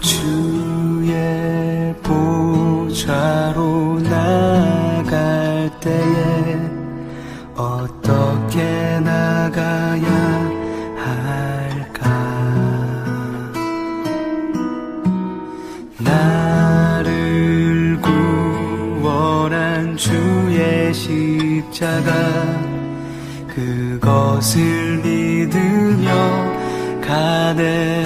주의 보좌로 나갈 때에 어떻게 나가야 할까? 나를 구원한 주의 십자가, 그것을 믿으며 가네.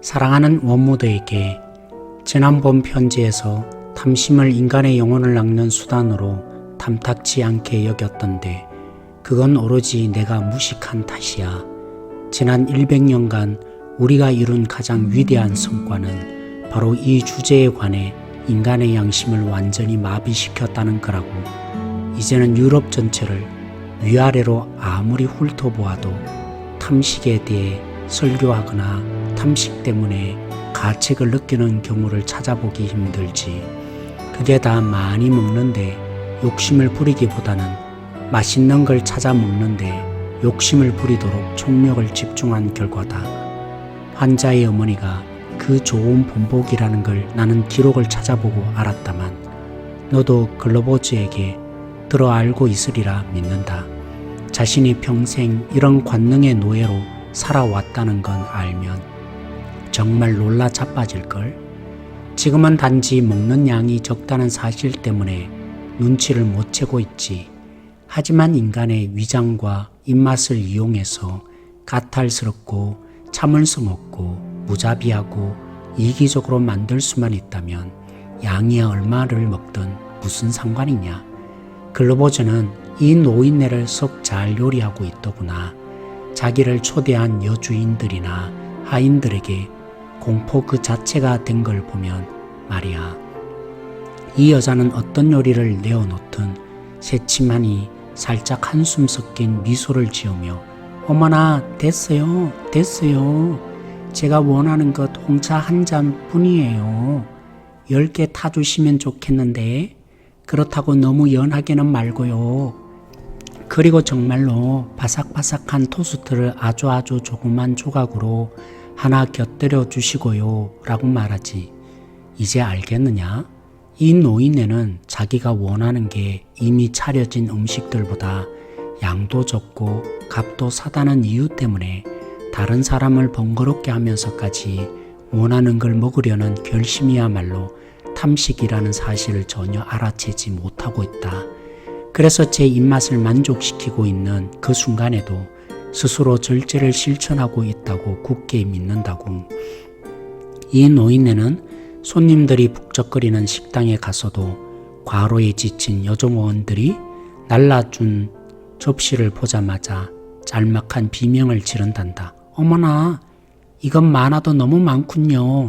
사랑하는 원무드에게 지난번 편지에서 탐심을 인간의 영혼을 낚는 수단으로 탐탁치 않게 여겼던데 그건 오로지 내가 무식한 탓이야. 지난 100년간 우리가 이룬 가장 위대한 성과는 바로 이 주제에 관해 인간의 양심을 완전히 마비시켰다는 거라고. 이제는 유럽 전체를 위아래로 아무리 훑어보아도 탐식에 대해 설교하거나 탐식 때문에 가책을 느끼는 경우를 찾아보기 힘들지. 그게 다 많이 먹는데 욕심을 부리기보다는 맛있는 걸 찾아 먹는데 욕심을 부리도록 총력을 집중한 결과다. 환자의 어머니가 그 좋은 본보기라는 걸 나는 기록을 찾아보고 알았다만 너도 글로버즈에게 들어 알고 있으리라 믿는다. 자신이 평생 이런 관능의 노예로 살아왔다는 건 알면 정말 놀라 자빠질걸. 지금은 단지 먹는 양이 적다는 사실 때문에 눈치를 못 채고 있지. 하지만 인간의 위장과 입맛을 이용해서 까탈스럽고 참을성 없고 무자비하고 이기적으로 만들 수만 있다면 양이 얼마를 먹든 무슨 상관이냐. 글로버즈는 이 노인네를 썩 잘 요리하고 있더구나. 자기를 초대한 여주인들이나 하인들에게 공포 그 자체가 된 걸 보면 말이야. 이 여자는 어떤 요리를 내어놓든 새침하니 살짝 한숨 섞인 미소를 지으며 어머나 됐어요 됐어요. 제가 원하는 것 홍차 한 잔 뿐이에요. 10개 타주시면 좋겠는데 그렇다고 너무 연하게는 말고요. 그리고 정말로 바삭바삭한 토스트를 아주 조그만 조각으로 하나 곁들여 주시고요 라고 말하지. 이제 알겠느냐? 이 노인네는 자기가 원하는 게 이미 차려진 음식들보다 양도 적고 값도 사다는 이유 때문에 다른 사람을 번거롭게 하면서까지 원하는 걸 먹으려는 결심이야말로 탐식이라는 사실을 전혀 알아채지 못하고 있다. 그래서 제 입맛을 만족시키고 있는 그 순간에도 스스로 절제를 실천하고 있다고 굳게 믿는다고. 이 노인네는 손님들이 북적거리는 식당에 가서도 과로에 지친 여종원들이 날라준 접시를 보자마자 짤막한 비명을 지른단다. 어머나, 이건 많아도 너무 많군요.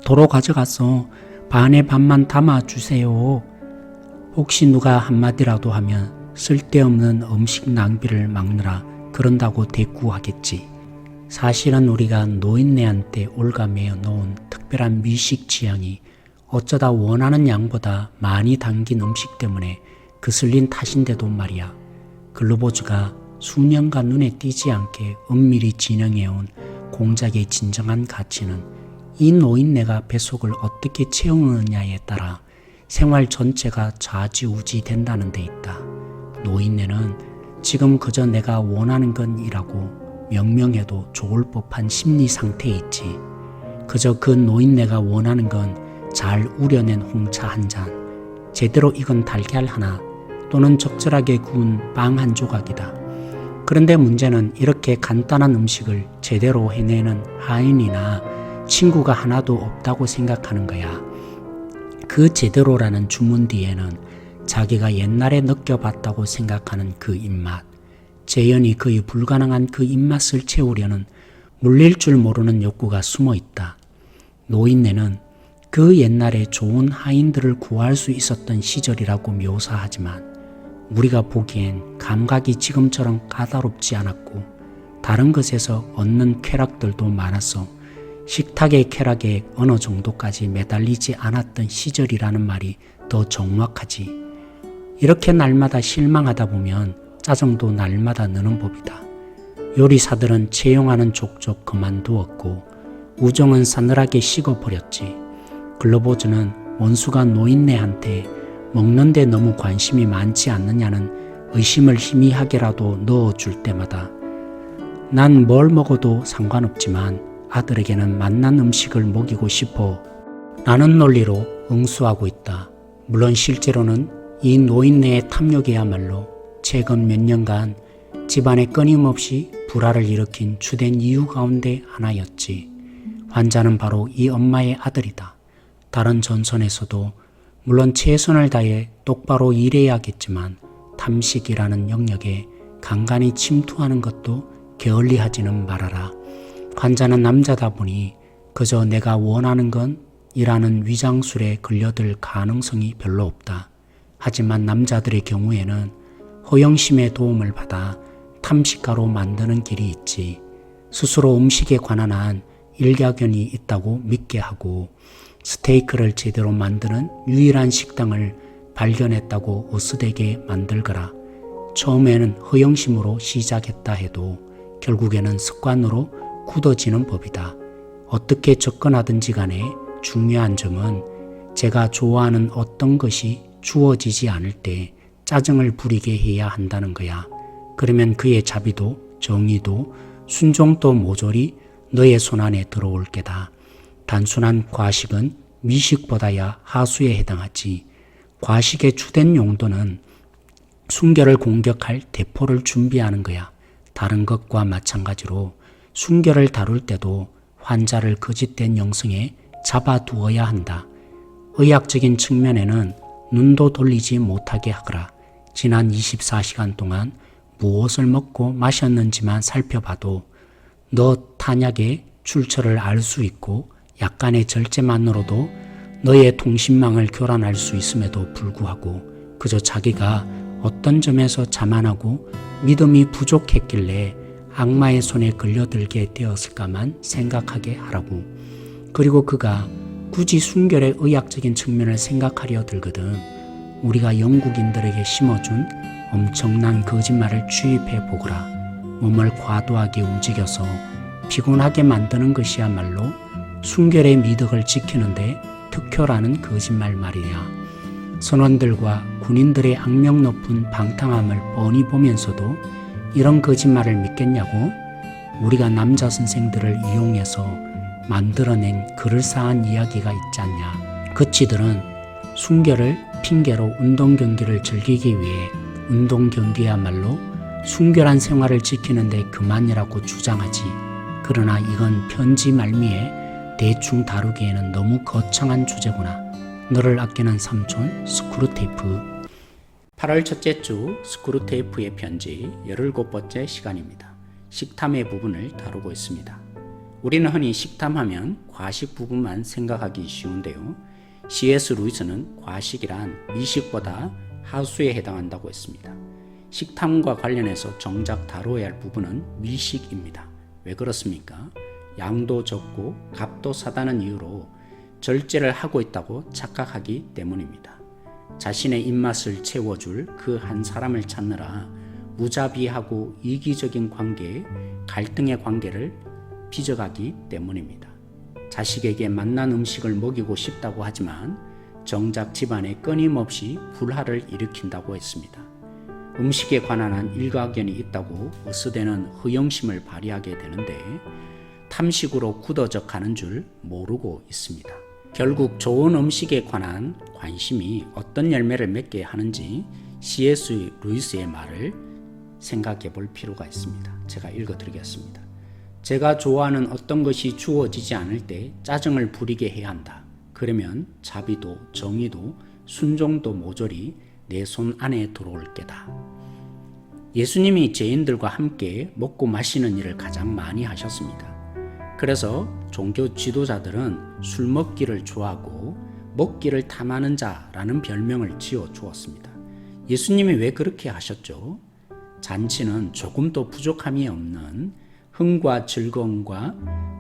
도로 가져가서 반에 반만 담아주세요. 혹시 누가 한마디라도 하면 쓸데없는 음식 낭비를 막느라 그런다고 대꾸하겠지. 사실은 우리가 노인네한테 올가매어 놓은 특별한 미식 취향이 어쩌다 원하는 양보다 많이 담긴 음식 때문에 그슬린 탓인데도 말이야. 글로버즈가 수년간 눈에 띄지 않게 은밀히 진행해온 공작의 진정한 가치는 이 노인네가 뱃속을 어떻게 채우느냐에 따라 생활 전체가 좌지우지 된다는 데 있다. 노인네는 지금 그저 내가 원하는 건이라고 명명해도 좋을 법한 심리 상태에 있지. 그저 그 노인네가 원하는 건 잘 우려낸 홍차 한 잔, 제대로 익은 달걀 하나 또는 적절하게 구운 빵 한 조각이다. 그런데 문제는 이렇게 간단한 음식을 제대로 해내는 하인이나 친구가 하나도 없다고 생각하는 거야. 그 제대로라는 주문 뒤에는 자기가 옛날에 느껴봤다고 생각하는 그 입맛, 재현이 거의 불가능한 그 입맛을 채우려는 물릴 줄 모르는 욕구가 숨어 있다. 노인네는 그 옛날에 좋은 하인들을 구할 수 있었던 시절이라고 묘사하지만 우리가 보기엔 감각이 지금처럼 까다롭지 않았고 다른 것에서 얻는 쾌락들도 많아서 식탁의 쾌락에 어느 정도까지 매달리지 않았던 시절이라는 말이 더 정확하지. 이렇게 날마다 실망하다 보면 짜증도 날마다 느는 법이다. 요리사들은 채용하는 족족 그만두었고 우정은 싸늘하게 식어버렸지. 글로보즈는 원수가 노인네한테 먹는데 너무 관심이 많지 않느냐는 의심을 희미하게라도 넣어줄 때마다 난 뭘 먹어도 상관없지만 아들에게는 맛난 음식을 먹이고 싶어 라는 논리로 응수하고 있다. 물론 실제로는 이 노인네의 탐욕이야말로 최근 몇 년간 집안에 끊임없이 불화를 일으킨 주된 이유 가운데 하나였지. 환자는 바로 이 엄마의 아들이다. 다른 전선에서도 물론 최선을 다해 똑바로 일해야겠지만 탐식이라는 영역에 간간히 침투하는 것도 게을리하지는 말아라. 환자는 남자다 보니 그저 내가 원하는 건 이라는 위장술에 걸려들 가능성이 별로 없다. 하지만 남자들의 경우에는 허영심의 도움을 받아 탐식가로 만드는 길이 있지. 스스로 음식에 관한 한 일가견이 있다고 믿게 하고 스테이크를 제대로 만드는 유일한 식당을 발견했다고 으스대게 만들거라. 처음에는 허영심으로 시작했다 해도 결국에는 습관으로 굳어지는 법이다. 어떻게 접근하든지 간에 중요한 점은 제가 좋아하는 어떤 것이 주어지지 않을 때 짜증을 부리게 해야 한다는 거야. 그러면 그의 자비도 정의도 순종도 모조리 너의 손안에 들어올 게다. 단순한 과식은 미식보다야 하수에 해당하지. 과식의 주된 용도는 순결을 공격할 대포를 준비하는 거야. 다른 것과 마찬가지로 순결을 다룰 때도 환자를 거짓된 영성에 잡아두어야 한다. 의학적인 측면에는 눈도 돌리지 못하게 하거라. 지난 24시간 동안 무엇을 먹고 마셨는지만 살펴봐도 너 탄약의 출처를 알 수 있고 약간의 절제만으로도 너의 통신망을 교란할 수 있음에도 불구하고 그저 자기가 어떤 점에서 자만하고 믿음이 부족했길래 악마의 손에 걸려들게 되었을까만 생각하게 하라고. 그리고 그가 굳이 순결의 의학적인 측면을 생각하려 들거든 우리가 영국인들에게 심어준 엄청난 거짓말을 주입해 보거라. 몸을 과도하게 움직여서 피곤하게 만드는 것이야말로 순결의 미덕을 지키는데 특효라는 거짓말 말이야. 선원들과 군인들의 악명 높은 방탕함을 뻔히 보면서도 이런 거짓말을 믿겠냐고? 우리가 남자 선생들을 이용해서 만들어낸 그럴싸한 이야기가 있지 않냐. 그치들은 순결을 핑계로 운동 경기를 즐기기 위해 운동 경기야말로 순결한 생활을 지키는데 그만이라고 주장하지. 그러나 이건 편지 말미에 대충 다루기에는 너무 거창한 주제구나. 너를 아끼는 삼촌 스크루테이프. 8월 첫째 주 스크루테이프의 편지 17번째 시간입니다. 식탐의 부분을 다루고 있습니다. 우리는 흔히 식탐하면 과식 부분만 생각하기 쉬운데요. C.S. 루이스는 과식이란 미식보다 하수에 해당한다고 했습니다. 식탐과 관련해서 정작 다뤄야 할 부분은 미식입니다. 왜 그렇습니까? 양도 적고 값도 사다는 이유로 절제를 하고 있다고 착각하기 때문입니다. 자신의 입맛을 채워줄 그 한 사람을 찾느라 무자비하고 이기적인 관계에 갈등의 관계를 빚어가기 때문입니다. 자식에게 맛난 음식을 먹이고 싶다고 하지만 정작 집안에 끊임없이 불화를 일으킨다고 했습니다. 음식에 관한 한 일가견이 있다고 으스대는 허영심을 발휘하게 되는데 탐식으로 굳어져 가는 줄 모르고 있습니다. 결국 좋은 음식에 관한 관심이 어떤 열매를 맺게 하는지 C.S. 루이스의 말을 생각해 볼 필요가 있습니다. 제가 읽어드리겠습니다. 제가 좋아하는 어떤 것이 주어지지 않을 때 짜증을 부리게 해야 한다. 그러면 자비도 정의도 순종도 모조리 내 손 안에 들어올 게다. 예수님이 죄인들과 함께 먹고 마시는 일을 가장 많이 하셨습니다. 그래서 종교 지도자들은 술 먹기를 좋아하고 먹기를 탐하는 자라는 별명을 지어 주었습니다. 예수님이 왜 그렇게 하셨죠? 잔치는 조금도 부족함이 없는 흥과 즐거움과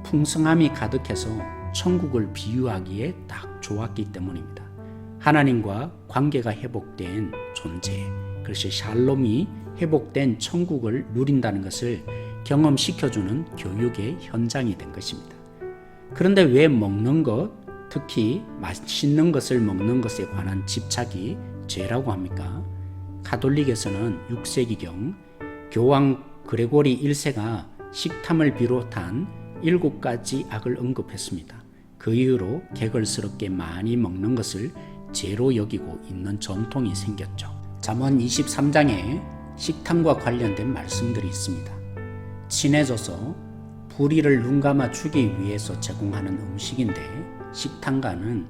풍성함이 가득해서 천국을 비유하기에 딱 좋았기 때문입니다. 하나님과 관계가 회복된 존재, 그것이 샬롬이 회복된 천국을 누린다는 것을 경험시켜주는 교육의 현장이 된 것입니다. 그런데 왜 먹는 것, 특히 맛있는 것을 먹는 것에 관한 집착이 죄라고 합니까? 가톨릭에서는 6세기경 교황 그레고리 1세가 식탐을 비롯한 7가지 악을 언급했습니다. 그 이후로 개걸스럽게 많이 먹는 것을 죄로 여기고 있는 전통이 생겼죠. 잠언 23장에 식탐과 관련된 말씀들이 있습니다. 친해져서 불의를 눈감아 주기 위해서 제공하는 음식인데 식탐가는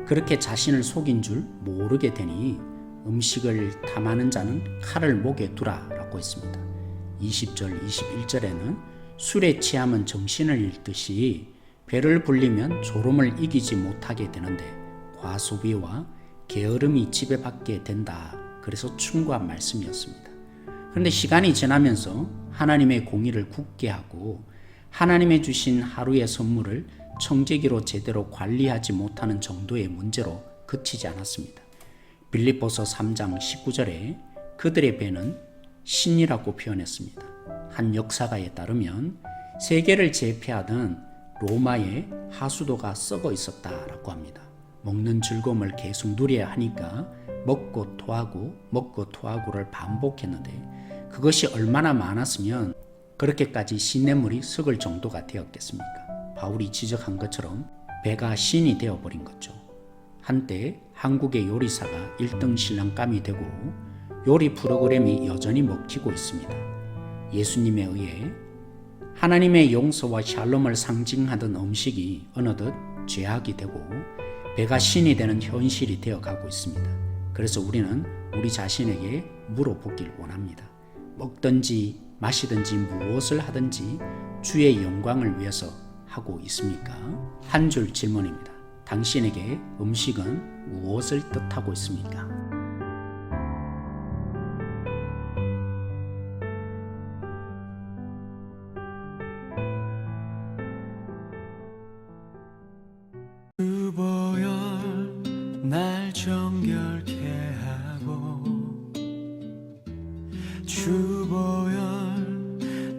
그렇게 자신을 속인 줄 모르게 되니 음식을 탐하는 자는 칼을 목에 두라 라고 했습니다. 20절, 21절에는 술에 취하면 정신을 잃듯이 배를 불리면 졸음을 이기지 못하게 되는데 과소비와 게으름이 지배받게 된다. 그래서 충고한 말씀이었습니다. 그런데 시간이 지나면서 하나님의 공의를 굳게 하고 하나님의 주신 하루의 선물을 청지기로 제대로 관리하지 못하는 정도의 문제로 그치지 않았습니다. 빌립보서 3장 19절에 그들의 배는 신이라고 표현했습니다. 한 역사가에 따르면 세계를 제패하던 로마의 하수도가 썩어 있었다라고 합니다. 먹는 즐거움을 계속 누려야 하니까 먹고 토하고를 반복했는데 그것이 얼마나 많았으면 그렇게까지 시냇물이 썩을 정도가 되었겠습니까? 바울이 지적한 것처럼 배가 신이 되어버린 거죠. 한때 한국의 요리사가 1등 신랑감이 되고 요리 프로그램이 여전히 먹히고 있습니다. 예수님에 의해 하나님의 용서와 샬롬을 상징하던 음식이 어느덧 죄악이 되고 배가 신이 되는 현실이 되어가고 있습니다. 그래서 우리는 우리 자신에게 물어보길 원합니다. 먹든지 마시든지 무엇을 하든지 주의 영광을 위해서 하고 있습니까? 한 줄 질문입니다. 당신에게 음식은 무엇을 뜻하고 있습니까? 주보혈 날 정결케 하고 주보혈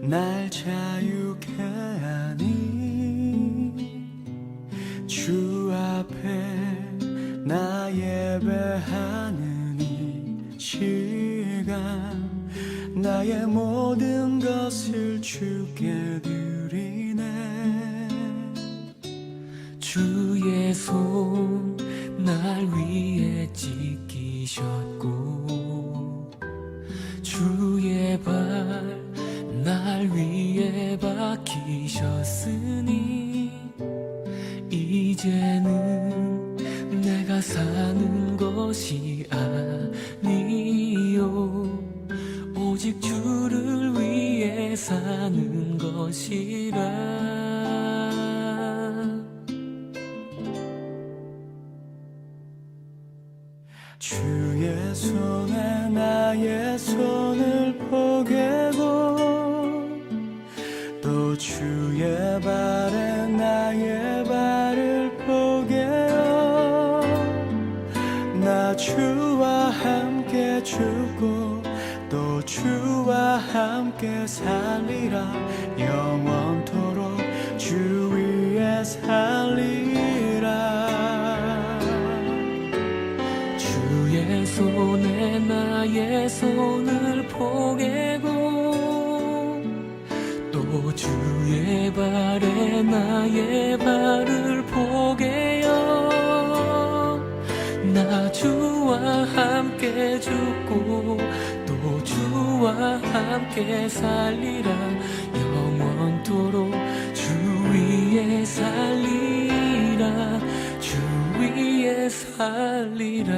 날 자유케 하니 주 앞에 나 예배하는 이 시간 나의 모든 것을 주께 드리네. 주의 손 날 위에 지키셨고 주의 발 날 위에 박히셨으니 이제는 내가 사는 것이 아니요 오직 주를 위해 사는 것이라. 주의 손에 나의 손을 포개고 또 주의 발에 나의 발을 포개어 나 주와 함께 죽고 또 주와 함께 살리라. 영원토록 주 위에 살리라. 주의 손에 나의 손을 포개고 또 주의 발에 나의 발을 포개어 나 주와 함께 죽고 또 주와 함께 살리라. 영원토록 주 위에 살리라. 주 위에 살리라.